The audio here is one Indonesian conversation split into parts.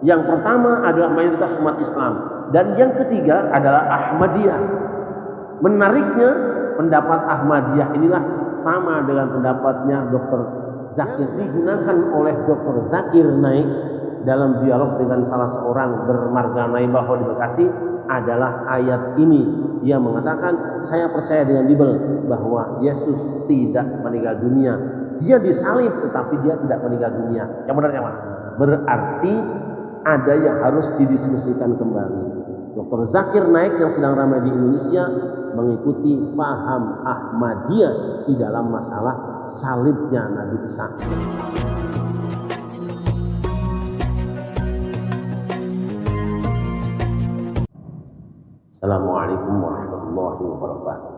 Yang pertama adalah mayoritas umat Islam, dan yang ketiga adalah Ahmadiyah. Menariknya, pendapat Ahmadiyah inilah sama dengan pendapatnya Dr. Zakir, digunakan oleh Dr. Zakir Naik dalam dialog dengan salah seorang bermarga Naibaho di Bekasi adalah ayat ini. Dia mengatakan, saya percaya dengan Bible bahwa Yesus tidak meninggal dunia. Dia disalib tetapi dia tidak meninggal dunia. Yang benar yang mana? Berarti ada yang harus didiskusikan kembali. Dr. Zakir Naik yang sedang ramai di Indonesia mengikuti faham Ahmadiyah di dalam masalah salibnya Nabi Isa. Assalamualaikum warahmatullahi wabarakatuh.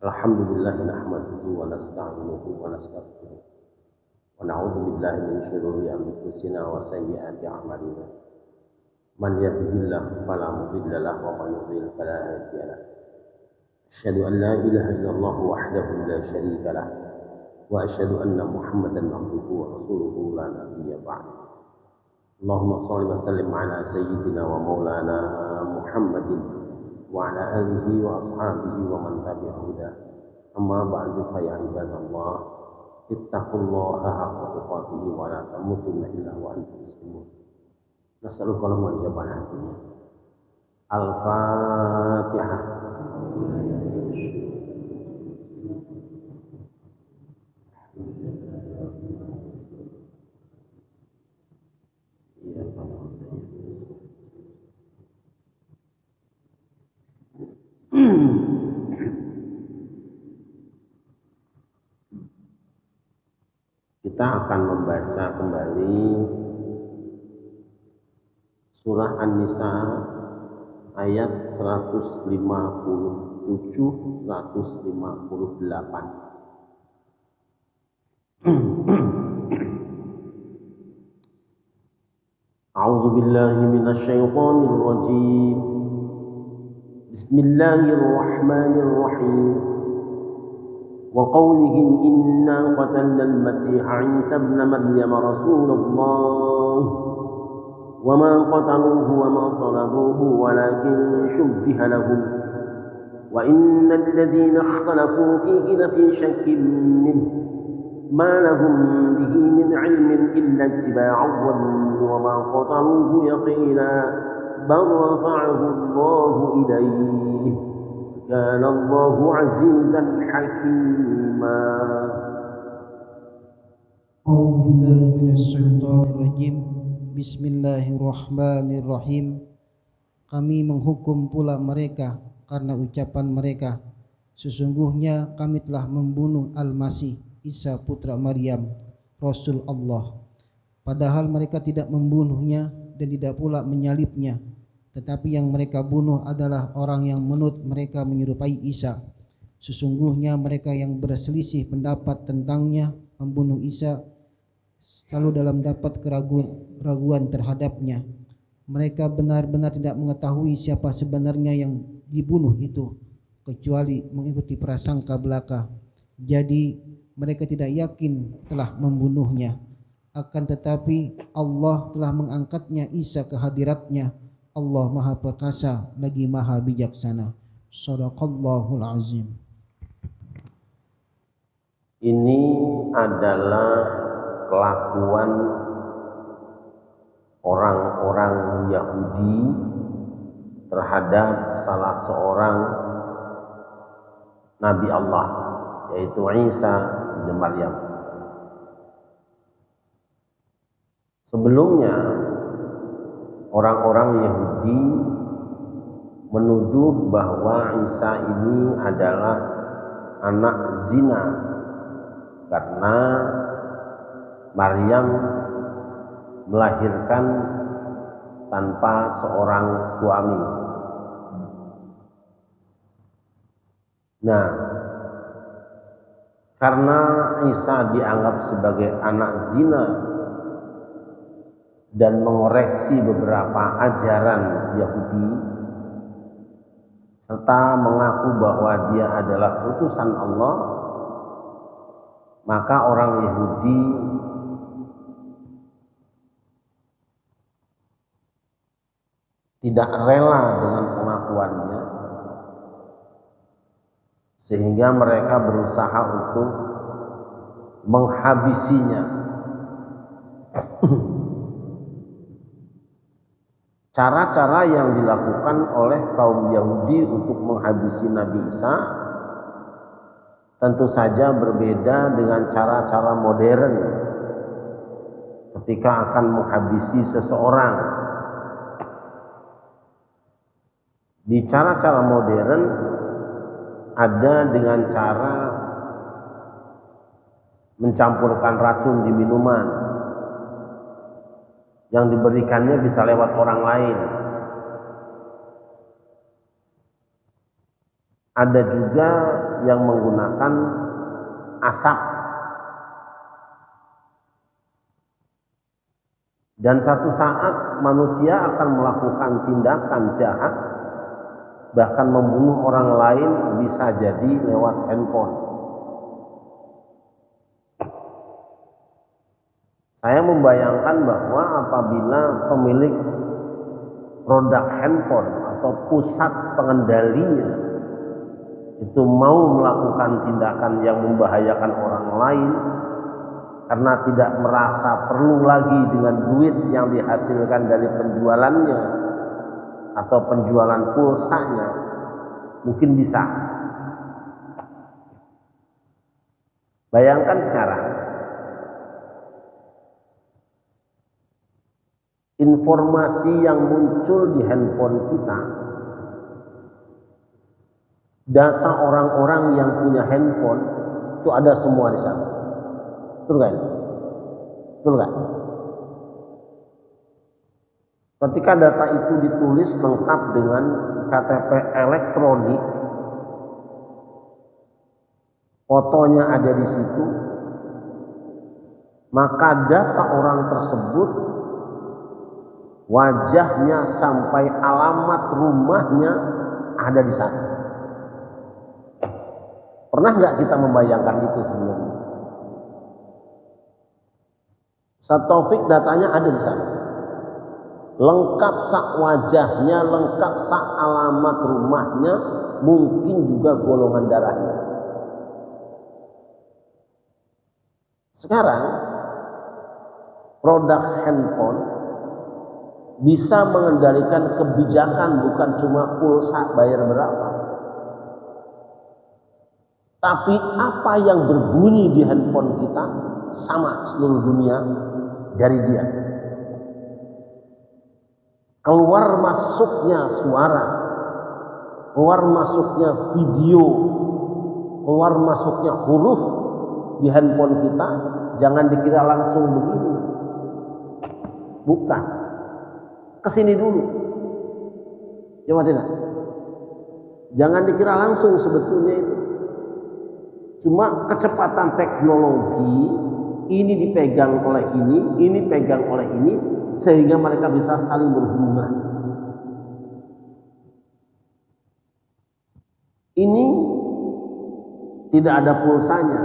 Alhamdulillah nahmaduhu wa nasta'inuhu wa nastaghfiruh wa na'udzu billahi min syururi anfusina wa sayyiati a'malina. Man yahdihillahu fala mudilla lahu wa may yudlil fala hadiya lahu. Asyhadu an la ilaha illallah wahdahu la syarika lahu wa asyhadu anna Muhammadan abduhu wa rasuluhu la nabiyya ba'dahu. Allahumma shalli wa sallim ala sayyidina wa maulana Muhammadin wa ala alihi wa ashabihi wa man tabi'a huda. Amma ba'du fa ya ibadallah, ittaqullaha haqqa tuqatih wa la tamutunna illa wa antum muslimun. Nas'alukallahu wal jabal hatinya. Al-Fatihah. Kita akan membaca kembali surah An-Nisa ayat 157 158. A'udzu billahi minasy syaithanir rajim. Bismillahirrahmanirrahim. وقولهم إنا قتلنا المسيح عيسى ابن مريم رسول الله وما قتلوه وما صلبوه ولكن شبه لهم وإن الذين اختلفوا فيه لفي شك منه ما لهم به من علم إلا اتباع الظن وما قتلوه يقينا بل رفعه الله إليه كان الله عزيزا حكيما. أعوذ بالله من الشيطان الرجيم. Bismillahirrahmanirrahim. Kami menghukum pula mereka karena ucapan mereka, sesungguhnya kami telah membunuh Al-Masih Isa putra Maryam, Rasul Allah. Padahal mereka tidak membunuhnya dan tidak pula menyalibnya, tetapi yang mereka bunuh adalah orang yang menurut mereka menyerupai Isa. Sesungguhnya mereka yang berselisih pendapat tentangnya membunuh Isa selalu dalam dapat keraguan terhadapnya. Mereka benar-benar tidak mengetahui siapa sebenarnya yang dibunuh itu, kecuali mengikuti prasangka belaka. Jadi mereka tidak yakin telah membunuhnya. Akan tetapi Allah telah mengangkatnya Isa ke hadiratnya. Allah Maha Perkasa lagi Maha Bijaksana. Shadaqallahul Azim. Ini adalah kelakuan orang-orang Yahudi terhadap salah seorang Nabi Allah, yaitu Isa bin Maryam. Sebelumnya orang-orang Yahudi menuduh bahwa Isa ini adalah anak zina karena Maryam melahirkan tanpa seorang suami. Nah, karena Isa dianggap sebagai anak zina dan mengoreksi beberapa ajaran Yahudi serta mengaku bahwa dia adalah utusan Allah, maka orang Yahudi tidak rela dengan pengakuannya, sehingga mereka berusaha untuk menghabisinya. Cara-cara yang dilakukan oleh kaum Yahudi untuk menghabisi Nabi Isa tentu saja berbeda dengan cara-cara modern ketika akan menghabisi seseorang. Di cara-cara modern ada dengan cara mencampurkan racun di minuman, yang diberikannya bisa lewat orang lain. Ada juga yang menggunakan asap. Dan satu saat manusia akan melakukan tindakan jahat, bahkan membunuh orang lain, bisa jadi lewat handphone. Saya membayangkan bahwa apabila pemilik produk handphone atau pusat pengendalinya itu mau melakukan tindakan yang membahayakan orang lain karena tidak merasa perlu lagi dengan duit yang dihasilkan dari penjualannya atau penjualan pulsanya, mungkin bisa. Bayangkan sekarang, informasi yang muncul di handphone kita, data orang-orang yang punya handphone itu ada semua di sana. Betul kan? Betul kan? Ketika data itu ditulis lengkap dengan KTP elektronik, fotonya ada di situ, maka data orang tersebut, wajahnya sampai alamat rumahnya ada di sana. Pernah nggak kita membayangkan itu sebenarnya? Ustaz Taufik datanya ada di sana, lengkap sak wajahnya, lengkap sak alamat rumahnya, mungkin juga golongan darahnya. Sekarang produk handphone bisa mengendalikan kebijakan, bukan cuma pulsa bayar berapa, tapi apa yang berbunyi di handphone kita sama seluruh dunia dari dia. Keluar masuknya suara, keluar masuknya video, keluar masuknya huruf di handphone kita, jangan dikira langsung begini. Bukan. Kesini dulu. Coba tidak. Jangan dikira langsung sebetulnya itu. Cuma kecepatan teknologi ini dipegang oleh ini pegang oleh ini, sehingga mereka bisa saling berhubungan. Ini tidak ada pulsanya,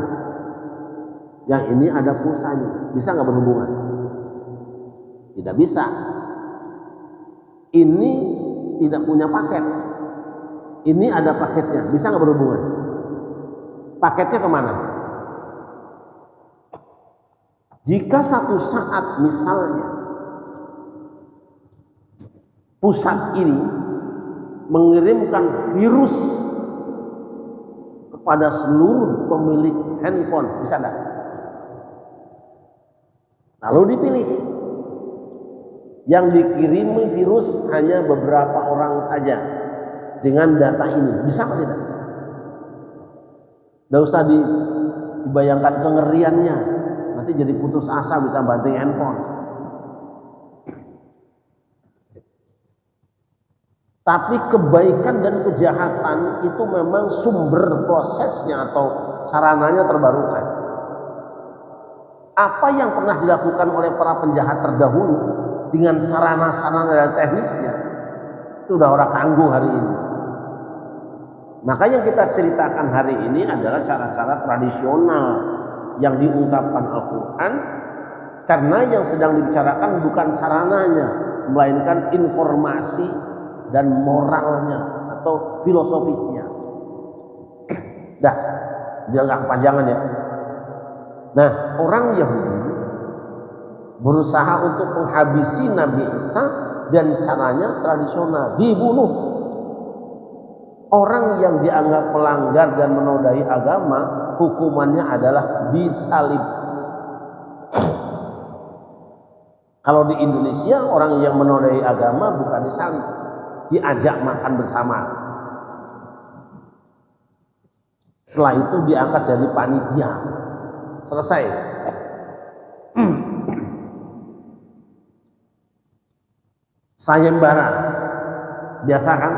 yang ini ada pulsanya. Bisa nggak berhubungan? Tidak bisa. Ini tidak punya paket, ini ada paketnya. Bisa nggak berhubungan? Paketnya kemana? Jika satu saat misalnya pusat ini mengirimkan virus kepada seluruh pemilik handphone, bisa enggak? Lalu dipilih. Yang dikirimi virus hanya beberapa orang saja dengan data ini. Bisa apa tidak? Tidak usah dibayangkan kengeriannya. Nanti jadi putus asa bisa banting handphone. Tapi kebaikan dan kejahatan itu memang sumber prosesnya atau sarananya terbarukan. Apa yang pernah dilakukan oleh para penjahat terdahulu dengan sarana-sarana dan teknisnya itu udah orang kanggu hari ini. Maka yang kita ceritakan hari ini adalah cara-cara tradisional yang diungkapkan Al-Quran, karena yang sedang dibicarakan bukan sarananya, melainkan informasi dan moralnya atau filosofisnya. Dah, biar nggak kepanjangan ya. Nah, orang Yahudi berusaha untuk menghabisi Nabi Isa dan caranya tradisional, dibunuh. Orang yang dianggap melanggar dan menodai agama, hukumannya adalah disalib. Kalau di Indonesia orang yang menodai agama bukan disalib, diajak makan bersama. Setelah itu diangkat jadi panitia. Selesai. Sayembara. Biasa kan?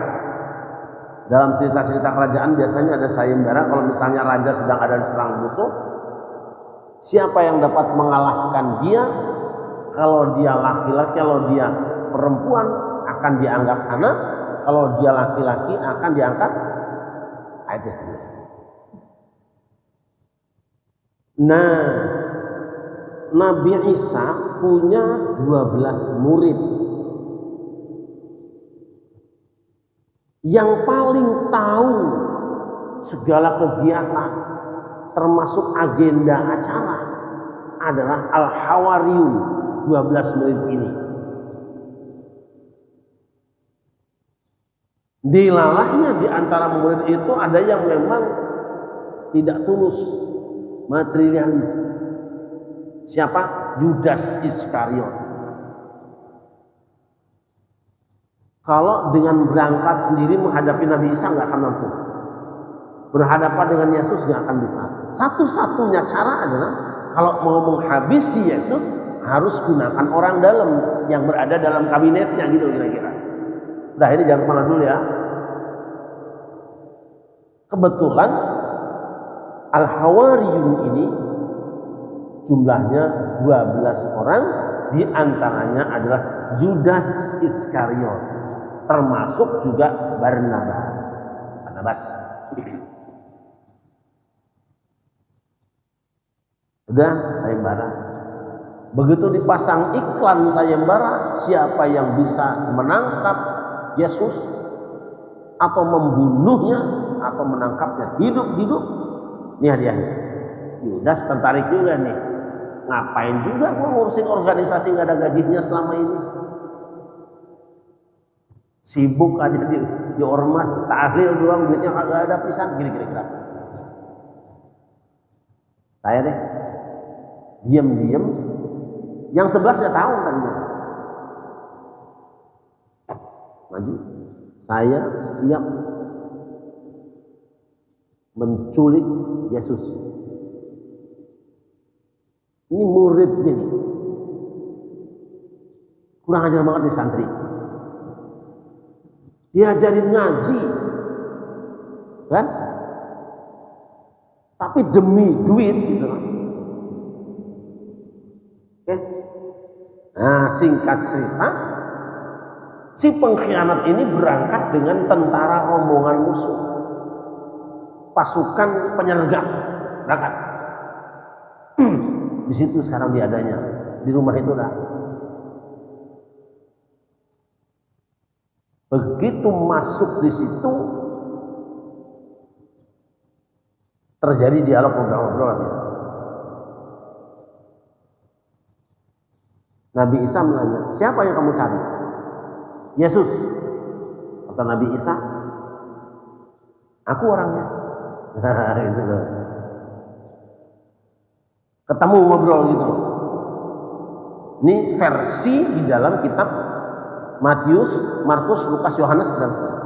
Dalam cerita-cerita kerajaan biasanya ada sayembara. Kalau misalnya raja sedang ada diserang musuh, siapa yang dapat mengalahkan dia? Kalau dia laki-laki, kalau dia perempuan akan dianggap anak, kalau dia laki-laki akan diangkat ayat sendiri. Nah, Nabi Isa punya 12 murid. Yang paling tahu segala kegiatan termasuk agenda acara adalah Al-Hawariyun, 12 murid ini. Dilalahnya di antara murid itu ada yang memang tidak tulus, materialis. Siapa? Yudas Iskariot. Kalau dengan berangkat sendiri menghadapi Nabi Isa nggak akan mampu. Berhadapan dengan Yesus nggak akan bisa. Satu-satunya cara adalah kalau mau menghabisi Yesus harus gunakan orang dalam yang berada dalam kabinetnya gitu kira-kira. Udah, ini jangan kemana dulu ya. Kebetulan Al-Hawariyun ini jumlahnya 12 orang, di antaranya adalah Yudas Iskariot, termasuk juga Barnabas. Udah sayembara. Begitu dipasang iklan sayembara, siapa yang bisa menangkap Yesus atau membunuhnya atau menangkapnya hidup-hidup, ini hadiahnya. Yudas tertarik juga nih. Ngapain juga gua ngurusin organisasi nggak ada gajinya selama ini? Sibuk aja di ormas, tahlil doang, duitnya kagak ada pisan, kira-kira. Saya deh diam-diam, yang 11 nggak tahu tadinya. Maju, saya siap menculik Yesus. Ini muridnya nih, kurang ajar banget nih santri. Diajarin ngaji, kan? Tapi demi duit gitu. Oke? Nah, singkat cerita, si pengkhianat ini berangkat dengan tentara rombongan musuh, pasukan penyergap, berangkat. Di situ sekarang dia adanya, di rumah itu dah. Begitu masuk di situ, terjadi dialog ngobrol-ngobrol biasa. Nabi Isa menanya, siapa yang kamu cari? Yesus. Kata Nabi Isa, aku orangnya. Gitu loh. Ketemu ngobrol gitu loh. Ini versi di dalam kitab Matius, Markus, Lukas, Yohanes dan sebagainya.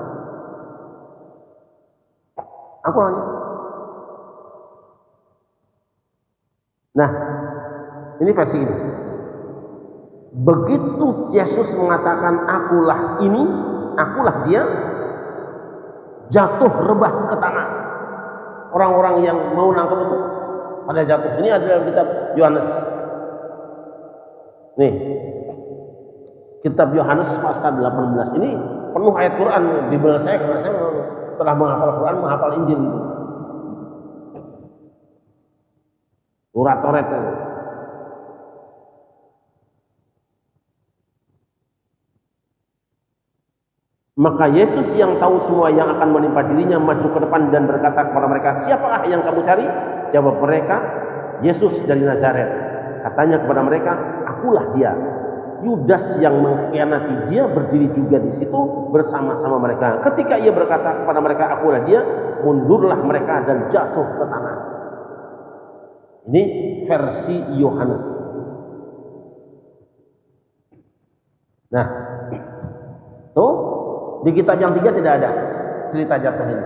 Aku nanya. Nah, ini versi ini. Begitu Yesus mengatakan akulah ini, akulah dia, jatuh rebah ke tanah. Orang-orang yang mau nangkep itu pada jatuh. Ini adalah kitab Yohanes. Nih, kitab Yohanes pasal 18 ini penuh ayat Quran. Bibel saya, karena saya setelah menghafal Quran menghafal Injil itu. Urat-urat. Maka Yesus yang tahu semua yang akan menimpa dirinya maju ke depan dan berkata kepada mereka, siapakah yang kamu cari? Jawab mereka, Yesus dari Nazaret. Katanya kepada mereka, akulah dia. Yudas yang mengkhianati dia berdiri juga di situ bersama-sama mereka. Ketika ia berkata kepada mereka, akulah dia, mundurlah mereka dan jatuh ke tanah. Ini versi Yohanes. Nah, tuh di kitab yang 3 tidak ada cerita jatuh ini.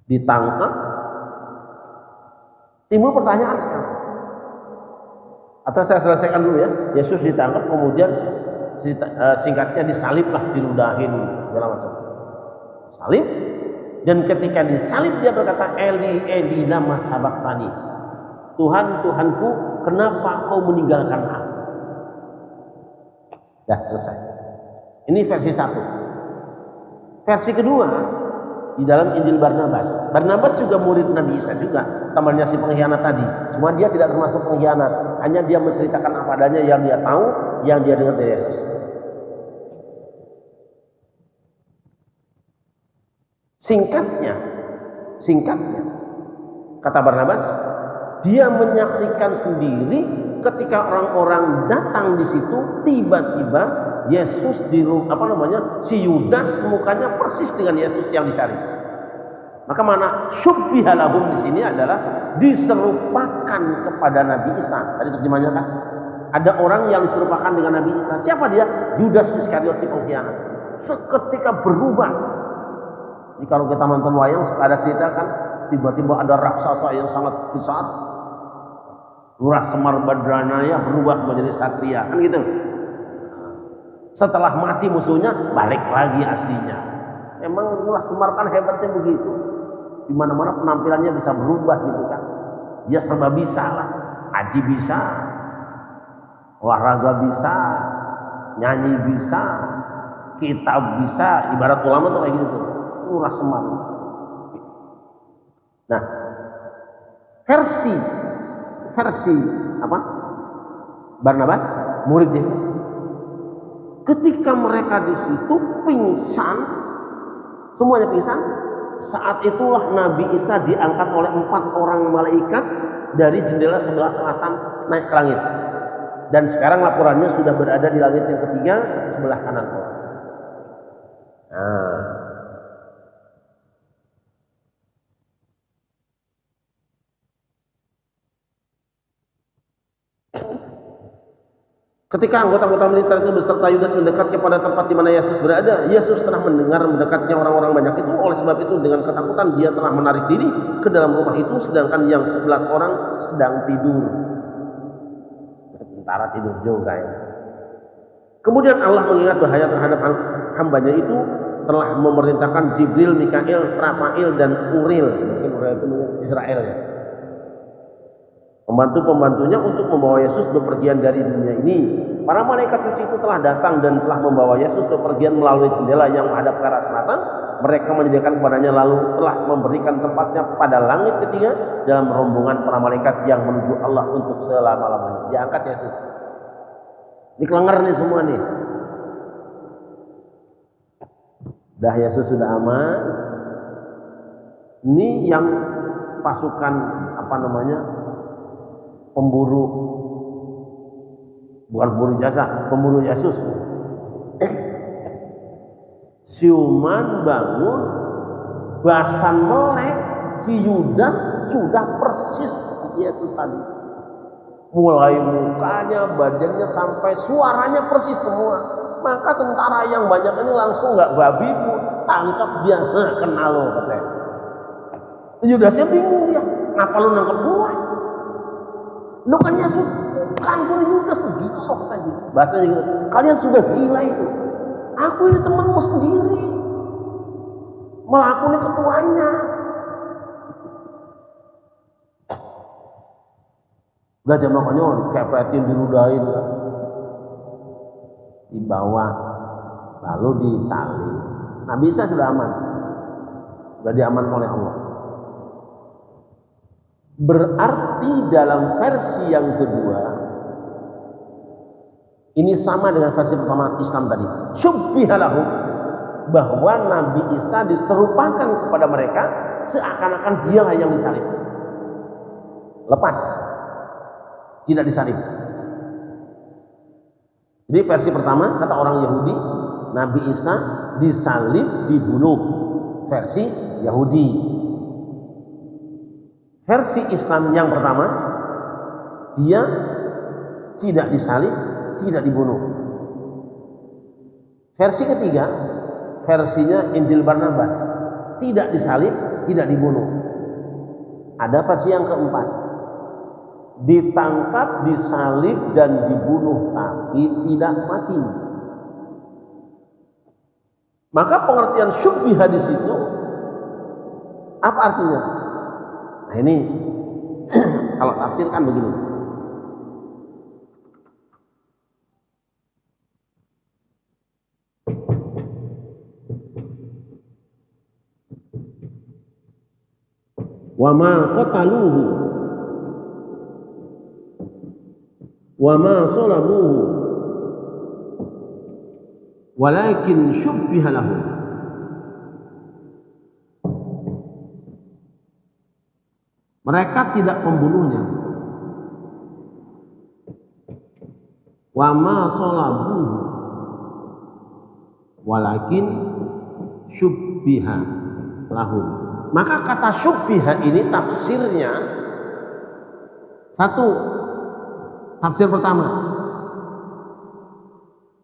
Ditangkap, timbul pertanyaan sekarang. Atau saya selesaikan dulu ya. Yesus ditangkap, kemudian singkatnya disaliblah, diludahin segala macam. Salib, dan ketika disalib dia berkata, Eli Eli lama sabaqtani. Tuhan, Tuhanku, kenapa kau meninggalkan aku? Dah selesai. Ini versi 1. Versi kedua di dalam Injil Barnabas. Barnabas juga murid Nabi Isa juga, temannya si pengkhianat tadi. Cuma dia tidak termasuk pengkhianat. Hanya dia menceritakan apa adanya yang dia tahu, yang dia dengar dari Yesus. Singkatnya, kata Barnabas, dia menyaksikan sendiri ketika orang-orang datang di situ, tiba-tiba Yesus si Yudas mukanya persis dengan Yesus yang dicari. Maka mana syubbihalahum di sini adalah diserupakan kepada Nabi Isa. Tadi terjemahnya kan, ada orang yang diserupakan dengan Nabi Isa. Siapa dia? Yudas Iskariot si pengkhianat. Seketika berubah. Jadi kalau kita nonton wayang suka ada cerita kan, tiba-tiba ada raksasa yang sangat besar, Lurah Semar Badranaya berubah menjadi satria, kan gitu. Setelah mati musuhnya balik lagi aslinya. Emang Lurah Semar kan hebatnya begitu. Di mana-mana penampilannya bisa berubah gitu kan. Dia serba bisa lah. Haji bisa, olahraga bisa, nyanyi bisa, kitab bisa. Ibarat ulama tuh kayak gitu. Lurah Semar. Nah, versi apa? Barnabas, murid Yesus. Ketika mereka di situ pingsan, semuanya pingsan. Saat itulah Nabi Isa diangkat oleh 4 orang malaikat dari jendela sebelah selatan naik ke langit. Dan sekarang laporannya sudah berada di langit yang ketiga sebelah kanan Allah. Nah, ketika anggota-anggota militer itu beserta Yudas mendekat kepada tempat di mana Yesus berada, Yesus telah mendengar mendekatnya orang-orang banyak itu. Oleh sebab itu dengan ketakutan dia telah menarik diri ke dalam rumah itu, sedangkan yang 11 orang sedang tidur. Tentara tidur juga ya. Kemudian Allah mengingat bahaya terhadap hambanya itu, telah memerintahkan Jibril, Mikail, Rafael dan Uril. Mungkin Uril itu mungkin Israel ya. Pembantu-pembantunya untuk membawa Yesus bepergian dari dunia ini. Para malaikat suci itu telah datang dan telah membawa Yesus bepergian melalui jendela yang menghadap ke arah selatan. Mereka menyediakan kepadanya lalu telah memberikan tempatnya pada langit ketiga dalam rombongan para malaikat yang menuju Allah untuk selama-lamanya. Diangkat Yesus. Dikelengar nih semua nih. Dah Yesus sudah aman. Ini yang pasukan pemburu, bukan pemburu jasa, pemburu Yesus. Siuman bangun, basan melek, si Yudas sudah persis Yesus tadi. Mulai mukanya, badannya sampai suaranya persis semua. Maka tentara yang banyak ini langsung nggak babi bu, tangkap dia, kenal lo katanya. Yudasnya bingung dia, ngapa lu nangkep gua? Lu kan Yesus, bukan pun Yudas, gila loh tadi. Bahasanya gitu. Kalian sudah gila itu. Aku ini temanmu sendiri. Malah aku ini ketuanya. Udah jam konyol, kepretin, diludahin ya. Dibawa, lalu disalib. Nabi Isa sudah aman. Sudah diamankan oleh Allah. Berarti dalam versi yang kedua, Ini sama dengan versi pertama Islam tadi. Syubbiha lahum, bahwa Nabi Isa diserupakan kepada mereka seakan-akan dialah yang disalib. Lepas, tidak disalib. Jadi versi pertama kata orang Yahudi, Nabi Isa disalib, dibunuh. Versi Yahudi. Versi Islam yang pertama, dia tidak disalib, tidak dibunuh. Versi ketiga, versinya Injil Barnabas, tidak disalib, tidak dibunuh. Ada versi yang keempat, ditangkap, disalib dan dibunuh tapi tidak mati. Maka pengertian syubbiha di situ apa artinya? Nah ini kalau tafsir kan begini. Wa ma qataluhu wa ma salabuhu walakin syubbiha lahum. Mereka tidak membunuhnya. Wa ma salabuhu walakin syubbiha lahum. Maka kata syubbiha ini tafsirnya satu. Tafsir pertama,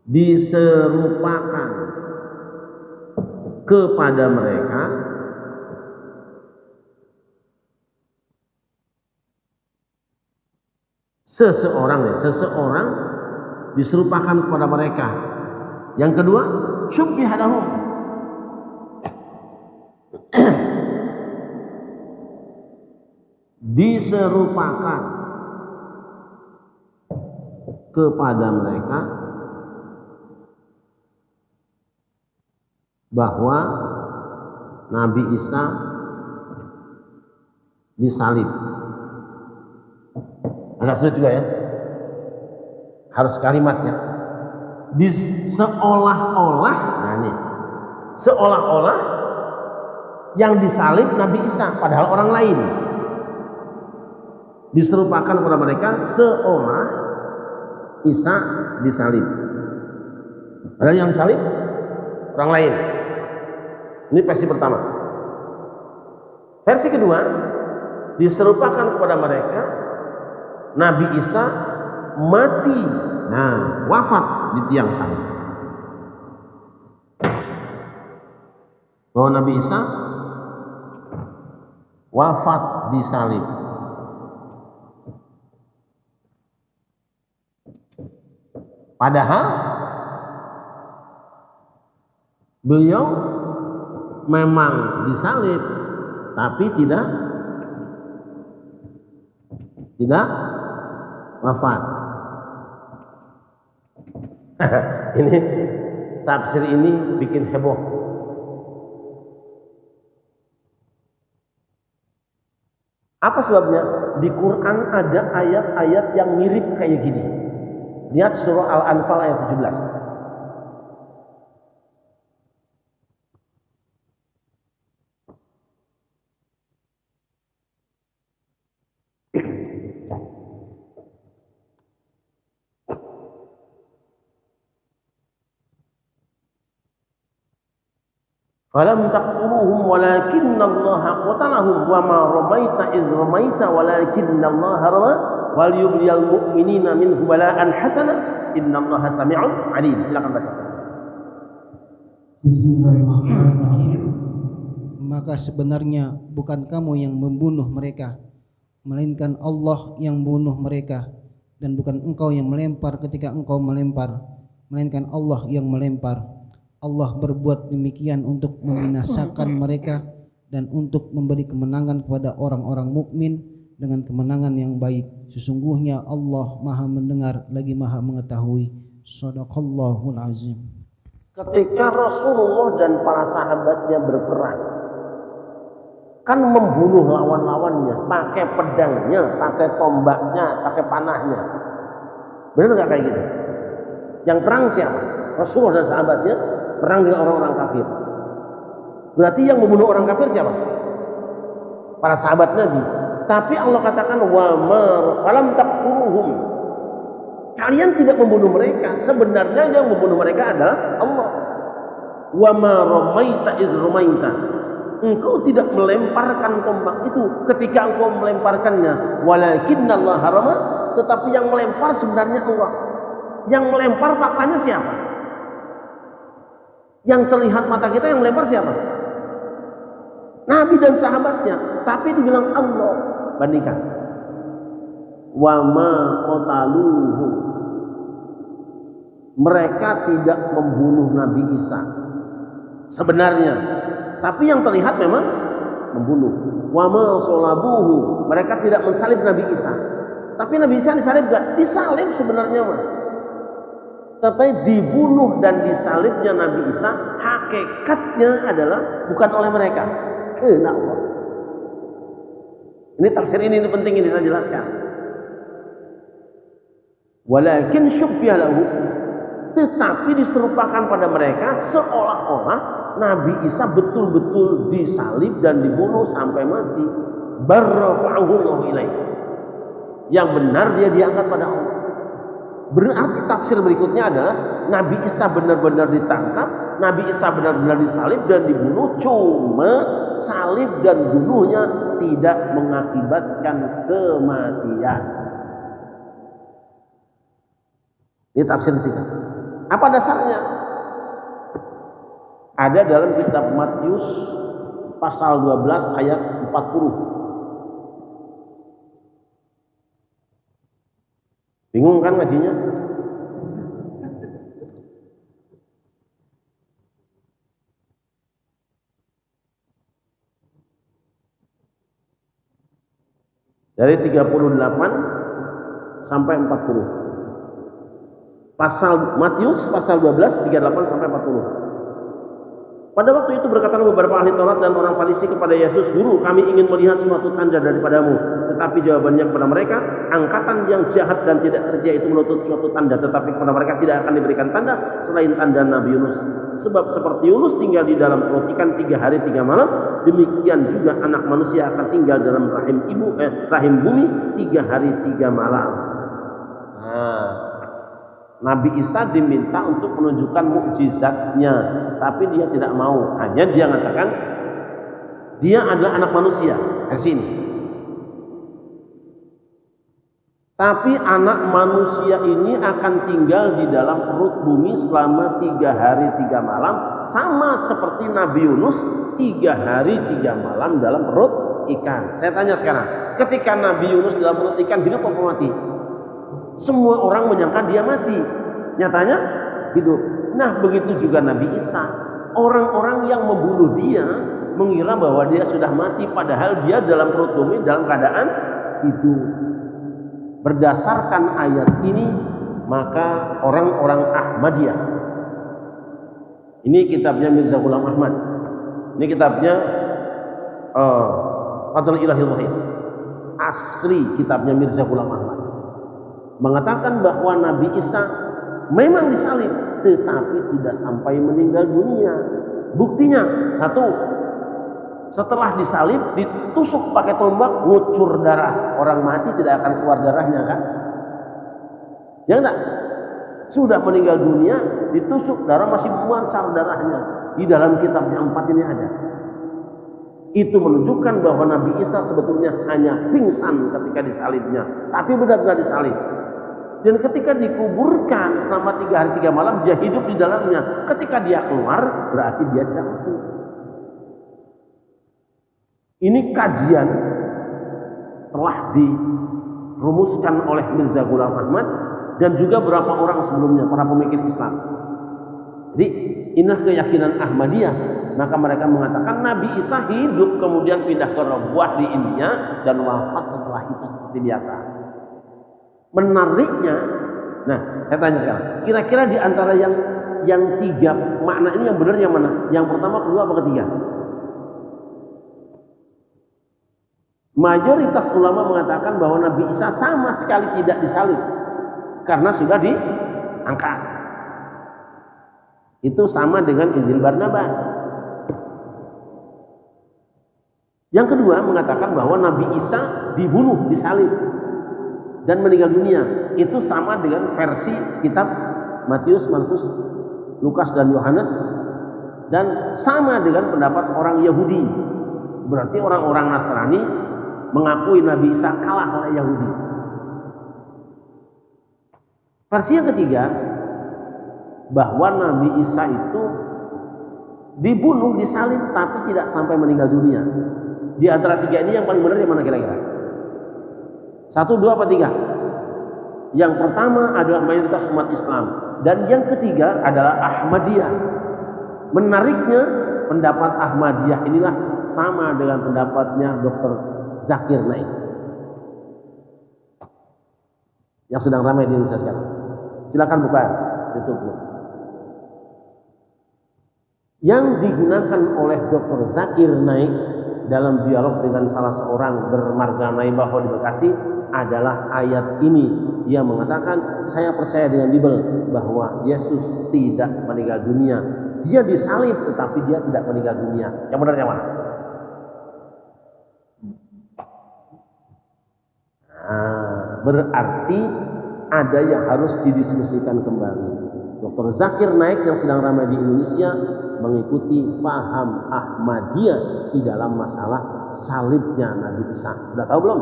diserupakan kepada mereka seseorang diserupakan kepada mereka. Yang kedua, syubbiha lahum, diserupakan kepada mereka bahwa Nabi Isa disalib. Agak sulit juga ya, harus kalimatnya seolah-olah. Nah ini seolah-olah yang disalib Nabi Isa, padahal orang lain. Diserupakan kepada mereka seolah Isa disalib, padahal yang disalib orang lain. Ini versi pertama. Versi kedua, diserupakan kepada mereka Nabi Isa mati, nah wafat di tiang salib. Bahwa Nabi Isa wafat di salib. Padahal beliau memang disalib, tapi tidak wafat. Ini tafsir ini bikin heboh. Apa sebabnya? Di Quran ada ayat-ayat yang mirip kayak gini. Lihat surah Al-Anfal ayat 17. Falam taqtuluhum walakinallaha qatalahum wa ma ramaita idz ramaita walakinallaha rama wal yubliyal mu'minina minhu bala'an hasana innallaha sami'un alim. Silakan baca. Bismillahirrahmanirrahim. Maka sebenarnya bukan kamu yang membunuh mereka, melainkan Allah yang membunuh mereka, dan bukan engkau yang melempar ketika engkau melempar, melainkan Allah yang melempar. Allah berbuat demikian untuk membinasakan mereka dan untuk memberi kemenangan kepada orang-orang mukmin dengan kemenangan yang baik. Sesungguhnya Allah Maha mendengar lagi Maha mengetahui. Shadaqallahul azim. Ketika Rasulullah dan para sahabatnya berperang, kan membunuh lawan-lawannya, pakai pedangnya, pakai tombaknya, pakai panahnya. Benar nggak kayak gitu? Yang perang siapa? Rasulullah dan sahabatnya perang dengan orang-orang kafir. Berarti yang membunuh orang kafir siapa? Para sahabat Nabi. Tapi Allah katakan wa falam taqtuluhum. Kalian tidak membunuh mereka. Sebenarnya yang membunuh mereka adalah Allah. Wa ma ramaita iz ramaita. Engkau tidak melemparkan tombak itu ketika engkau melemparkannya. Walakinnallaha rama. Tetapi yang melempar sebenarnya Allah. Yang melempar faktanya siapa? Yang terlihat mata kita yang melempar siapa? Nabi dan sahabatnya. Tapi dibilang Allah. Bandingkan. Wa ma qataluhu. Mereka tidak membunuh Nabi Isa sebenarnya, tapi yang terlihat memang membunuh. Wa ma salabuhu. Mereka tidak mensalib Nabi Isa, tapi Nabi Isa disalib gak? Disalib sebenarnya mah. Tapi dibunuh dan disalibnya Nabi Isa hakikatnya adalah bukan oleh mereka, karena Allah. Ini tafsir ini penting, ini saya jelaskan. Walakin syubbiha lahu, tetapi diserupakan pada mereka seolah-olah Nabi Isa betul-betul disalib dan dibunuh sampai mati. Barrafa'ahu Allahu ilaihi. Yang benar dia diangkat pada Allah. Berarti tafsir berikutnya adalah Nabi Isa benar-benar ditangkap, Nabi Isa benar-benar disalib dan dibunuh, cuma salib dan bunuhnya tidak mengakibatkan kematian. Ini tafsir ketiga. Apa dasarnya? Ada dalam kitab Matius pasal 12 ayat 40. Bingung kan ngajinya? Dari 38 sampai 40. Pasal Matius pasal 12 38 sampai 40. Pada waktu itu berkatalah beberapa ahli Taurat dan orang Farisi kepada Yesus, "Guru, kami ingin melihat suatu tanda daripadamu." Tetapi jawabannya kepada mereka, "Angkatan yang jahat dan tidak setia itu menuntut suatu tanda, tetapi kepada mereka tidak akan diberikan tanda selain tanda Nabi Yunus. Sebab seperti Yunus tinggal di dalam perut ikan 3 hari 3 malam, demikian juga Anak Manusia akan tinggal dalam rahim bumi 3 hari 3 malam." Nabi Isa diminta untuk menunjukkan mukjizatnya, tapi dia tidak mau. Hanya dia mengatakan dia adalah anak manusia. Di sini. Tapi anak manusia ini akan tinggal di dalam perut bumi selama 3 hari 3 malam, sama seperti Nabi Yunus 3 hari 3 malam dalam perut ikan. Saya tanya sekarang, ketika Nabi Yunus dalam perut ikan, hidup apa mati? Semua orang menyangka dia mati, nyatanya hidup. Nah, begitu juga Nabi Isa. Orang-orang yang membunuh dia mengira bahwa dia sudah mati, padahal dia dalam perut bumi dalam keadaan hidup. Berdasarkan ayat ini, maka orang-orang Ahmadiyah, ini kitabnya Mirza Ghulam Ahmad, ini kitabnya Fadl Ilahi Wahid, asli kitabnya Mirza Ghulam Ahmad, mengatakan bahwa Nabi Isa memang disalib tetapi tidak sampai meninggal dunia. Buktinya, satu, setelah disalib ditusuk pakai tombak, ngucur darah. Orang mati tidak akan keluar darahnya kan? Ya enggak? Sudah meninggal dunia ditusuk, darah masih memancar darahnya. Di dalam kitab yang 4 ini ada. Itu menunjukkan bahwa Nabi Isa sebetulnya hanya pingsan ketika disalibnya, tapi benar-benar disalib. Dan ketika dikuburkan selama 3 hari 3 malam, dia hidup di dalamnya. Ketika dia keluar, berarti dia tidak mati. Ini kajian telah dirumuskan oleh Mirza Ghulam Ahmad dan juga beberapa orang sebelumnya, para pemikir Islam. Jadi inilah keyakinan Ahmadiyah. Maka mereka mengatakan Nabi Isa hidup kemudian pindah ke Rabuah di India dan wafat setelah itu seperti biasa. Menariknya, nah saya tanya sekarang, kira-kira di antara yang 3 makna ini yang benar yang mana? Yang pertama, kedua, apa ketiga? Mayoritas ulama mengatakan bahwa Nabi Isa sama sekali tidak disalib karena sudah diangkat. Itu sama dengan Injil Barnabas. Yang kedua mengatakan bahwa Nabi Isa dibunuh, disalib dan meninggal dunia. Itu sama dengan versi kitab Matius, Markus, Lukas dan Yohanes, dan sama dengan pendapat orang Yahudi. Berarti orang-orang Nasrani mengakui Nabi Isa kalah oleh Yahudi. Versi yang ketiga bahwa Nabi Isa itu dibunuh, disalib tapi tidak sampai meninggal dunia. Di antara tiga ini yang paling benar yang mana kira-kira? 1, 2, apa 3? Yang pertama adalah mayoritas umat Islam, dan yang ketiga adalah Ahmadiyah. Menariknya, pendapat Ahmadiyah inilah sama dengan pendapatnya Dr. Zakir Naik yang sedang ramai di Indonesia sekarang. Silakan buka YouTube-nya. Yang digunakan oleh Dr. Zakir Naik dalam dialog dengan salah seorang bermarga Naibaho di Bekasi adalah ayat ini. Dia mengatakan, saya percaya dengan Bible bahwa Yesus tidak meninggal dunia. Dia disalib tetapi dia tidak meninggal dunia. Yang benar yang mana? Berarti ada yang harus didiskusikan kembali. Dr. Zakir Naik yang sedang ramai di Indonesia mengikuti faham Ahmadiyah di dalam masalah salibnya Nabi Isa. Sudah tahu belum?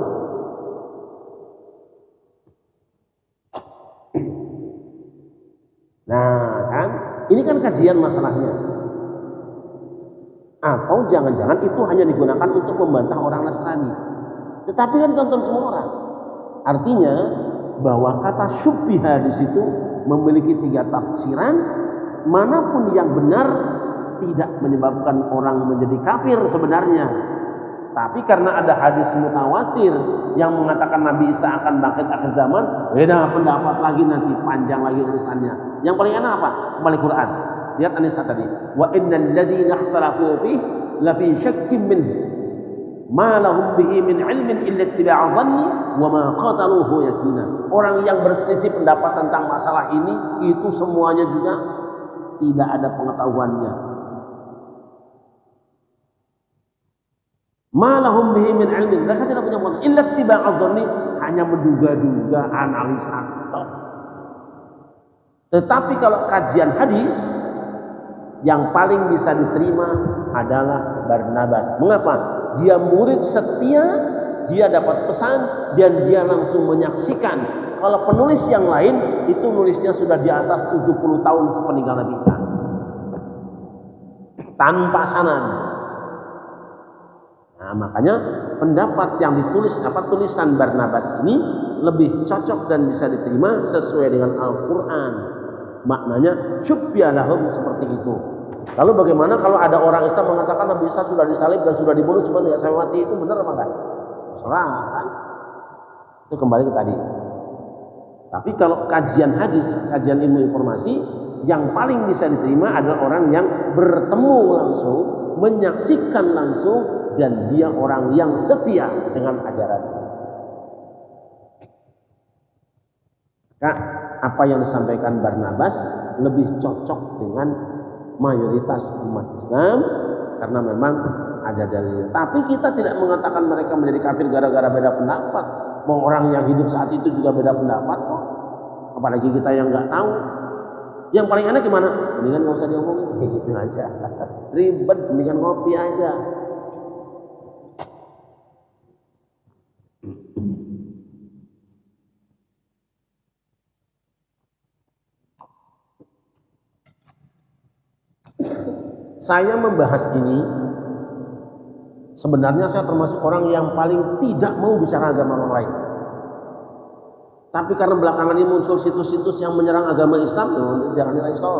Nah kan, ini kan kajian masalahnya. Atau jangan-jangan itu hanya digunakan untuk membantah orang Nasrani. Tetapi kan ditonton semua orang. Artinya bahwa kata syubbiha di situ memiliki 3 tafsiran, manapun yang benar tidak menyebabkan orang menjadi kafir sebenarnya. Tapi karena ada hadis mutawatir yang mengatakan Nabi Isa akan bangkit akhir zaman, beda pendapat lagi, nanti panjang lagi urusannya. Yang paling enak apa? Kembali Quran. Lihat Anisa tadi. Wa innal ladzina ikhtalafu fihi la fi syakkin minhu ma lahum bihi min ilmin illa ittiba'a dhanni wa ma qataluhu yakina. Orang yang berselisih pendapat tentang masalah ini itu semuanya juga tidak ada pengetahuannya. Ma lahum bihi min ilmin, mereka tidak punya pengetahuan illa ittiba'a dhanni, hanya menduga-duga, analisa. Tetapi kalau kajian hadis yang paling bisa diterima adalah Barnabas. Mengapa? Dia murid setia, dia dapat pesan dan dia langsung menyaksikan. Kalau penulis yang lain itu nulisnya sudah di atas 70 tahun sepeninggal Nabi Isa, tanpa sanad. Nah, makanya pendapat yang ditulis tulisan Barnabas ini lebih cocok dan bisa diterima sesuai dengan Al-Quran. Maknanya syubbiha lahum, seperti itu. Lalu bagaimana kalau ada orang Islam mengatakan Nabi Isa sudah disalib dan sudah dibunuh cuma tidak sampai mati, itu benar apa enggak? Salah kan? Itu kembali ke tadi. Tapi kalau kajian hadis, kajian ilmu informasi, yang paling bisa diterima adalah orang yang bertemu langsung, menyaksikan langsung, dan dia orang yang setia dengan ajaran. Kak, apa yang disampaikan Barnabas lebih cocok dengan mayoritas umat Islam karena memang ada dalilnya. Tapi kita tidak mengatakan mereka menjadi kafir gara-gara beda pendapat. Orang yang hidup saat itu juga beda pendapat kok. Apalagi kita yang nggak tahu. Yang paling enak gimana? Mendingan nggak usah diomongin, gitu aja. Ribet, mendingan ngopi aja. Saya membahas ini, sebenarnya saya termasuk orang yang paling tidak mau bicara agama orang lain. Tapi karena belakangan ini muncul situs-situs yang menyerang agama Islam, jangan diraiso.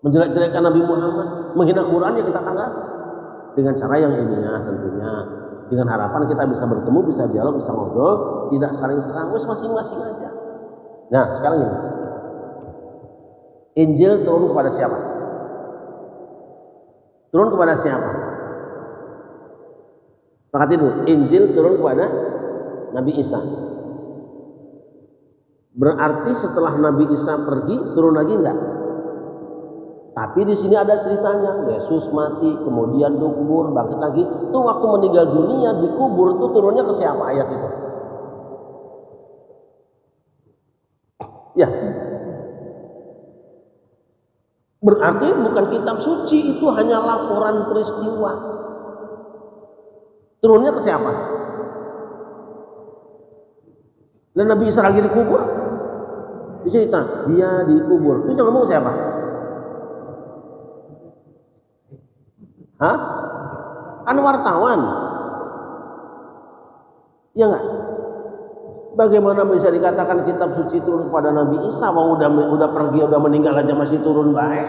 Menjelek-jelekkan Nabi Muhammad, menghina Quran, ya kita tanggapi dengan cara yang ilmiah tentunya. Dengan harapan kita bisa bertemu, bisa dialog, bisa ngobrol, tidak saling serang, masing-masing aja. Nah, sekarang ini, Injil turun kepada siapa? Turun kepada siapa? Sepakat itu, Injil turun kepada Nabi Isa. Berarti setelah Nabi Isa pergi, turun lagi enggak? Tapi di sini ada ceritanya, Yesus mati, kemudian dikubur, bangkit lagi. Itu waktu meninggal dunia dikubur itu turunnya ke siapa ayat itu? Ya. Berarti bukan kitab suci, itu hanya laporan peristiwa. Turunnya ke siapa? Dan Nabi Isa lagi dikubur. Dicerita, dia dikubur. Itu ngomong siapa? Hah? Kan wartawan. Ya enggak? Bagaimana bisa dikatakan kitab suci turun kepada Nabi Isa? Mau udah pergi, udah meninggal aja masih turun baik.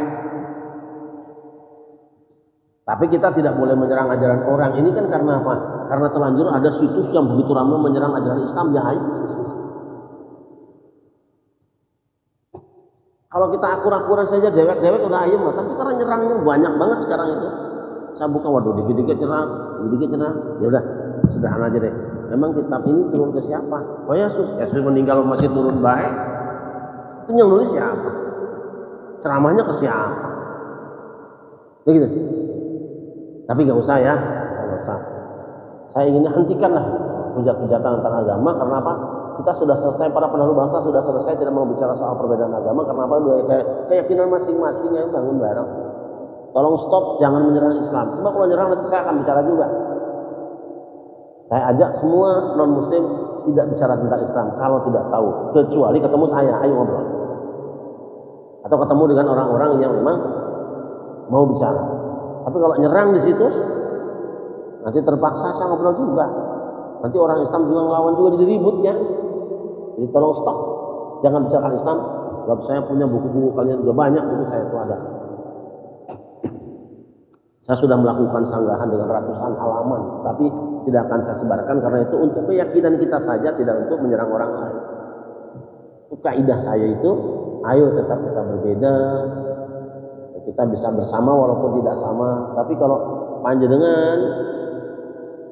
Tapi kita tidak boleh menyerang ajaran orang. Ini kan karena apa? Karena terlanjur ada situs yang begitu ramai menyerang ajaran Islam. Ya ayo diskusi. Kalau kita akur-akuran saja, dewek-dewek udah ayam lah. Tapi karena nyerangnya banyak banget sekarang itu. Saya buka, waduh, dikit-dikit nyerang. Ya udah, sederhana aja deh. Memang kitab ini turun ke siapa? Oh Yesus. Yesus meninggal masih turun baik. Itu yang nulis siapa? Ceramahnya ke siapa? Begitu. Tapi nggak usah ya, nggak usah. Saya ingin hentikanlah hujat-hujatan antar agama. Karena apa? Kita sudah selesai, para pendahulu bangsa sudah selesai tidak mau bicara soal perbedaan agama. Karena apa? Keyakinan masing-masing yang bangun bareng. Tolong stop, jangan menyerang Islam. Sebab kalau menyerang nanti saya akan bicara juga. Saya ajak semua non-muslim tidak bicara tentang Islam kalau tidak tahu, kecuali ketemu saya, ayo ngobrol. Atau ketemu dengan orang-orang yang memang mau bicara. Tapi kalau nyerang di situs, nanti terpaksa saya ngobrol juga. Nanti orang Islam juga ngelawan juga, jadi ribut ya. Jadi tolong stop, jangan bicarakan Islam. Sebab saya punya buku-buku, kalian juga banyak buku saya itu ada. Saya sudah melakukan sanggahan dengan ratusan halaman, tapi tidak akan saya sebarkan karena itu untuk keyakinan kita saja, tidak untuk menyerang orang lain. Itu kaidah saya itu, ayo tetap kita berbeda, kita bisa bersama walaupun tidak sama. Tapi kalau panjenengan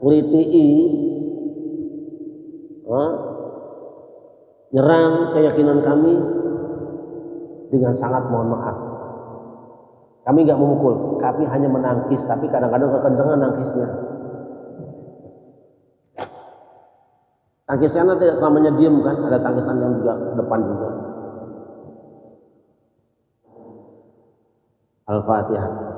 ngeliti, nyerang keyakinan kami, dengan sangat mohon maaf. Kami nggak memukul, kami hanya menangkis, tapi kadang-kadang kekencangan nangkisnya. Tangkisnya tidak selamanya diam kan, ada tangkisan yang juga ke depan juga. Al-Fatihah.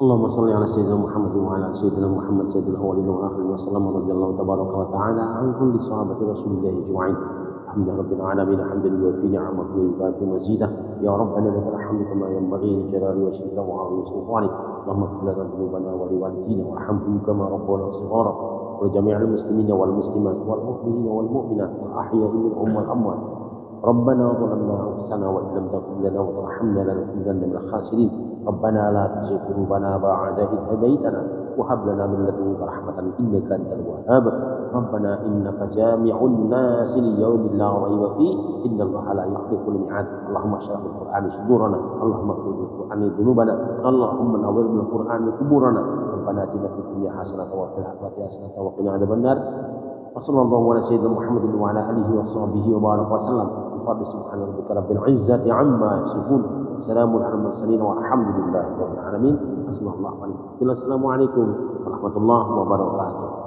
Allahumma shalli ala sayyidina Muhammad wa ala sayyidina Muhammad sayyidil awwalin wal akhirin wa sallam radhiyallahu tabaraka wa ta'ala an kulli sahabati Rasulillah ajma'in. Alhamdulillah rabbil alamin hamdan yuwafi ni'amahu wa yukafi mazidah. Ya rabbana lakal hamdu kama yanbaghi li jalali wajhika wa 'azimi sultanik. Allahumma ighfir lana dhunubana wa li walidina warhamhum kama rabbana shighara wa jami'al muslimina wal muslimat wal mu'minina wal mu'minat al ahya'i minhum wal amwat. ربنا ظلمنا أنفسنا وإن لم تغفر لنا وترحمنا لنكونن من الخاسرين. ربنا لا تزغ قلوبنا بعد إذ هديتنا وهب لنا من لدنك رحمة إنك أنت الوهاب. ربنا إنك جامع الناس ليوم لا ريب فيه إن الله لا يخلف الميعاد. اللهم اشرح بالقرآن صدورنا، اللهم اغفر بالقرآن ذنوبنا، اللهم نور بالقرآن قبورنا. ربنا آتنا في الدنيا حسنة وفي الآخرة حسنة وقنا عذاب النار. وصلى الله على سيدنا محمد وعلى آله وصحبه وبارك وسلم. بفضل سبحان ربك رب العزة عما يصفون، سلام على المرسلين والحمد لله رب العالمين. Assalamualaikum warahmatullahi wabarakatuh.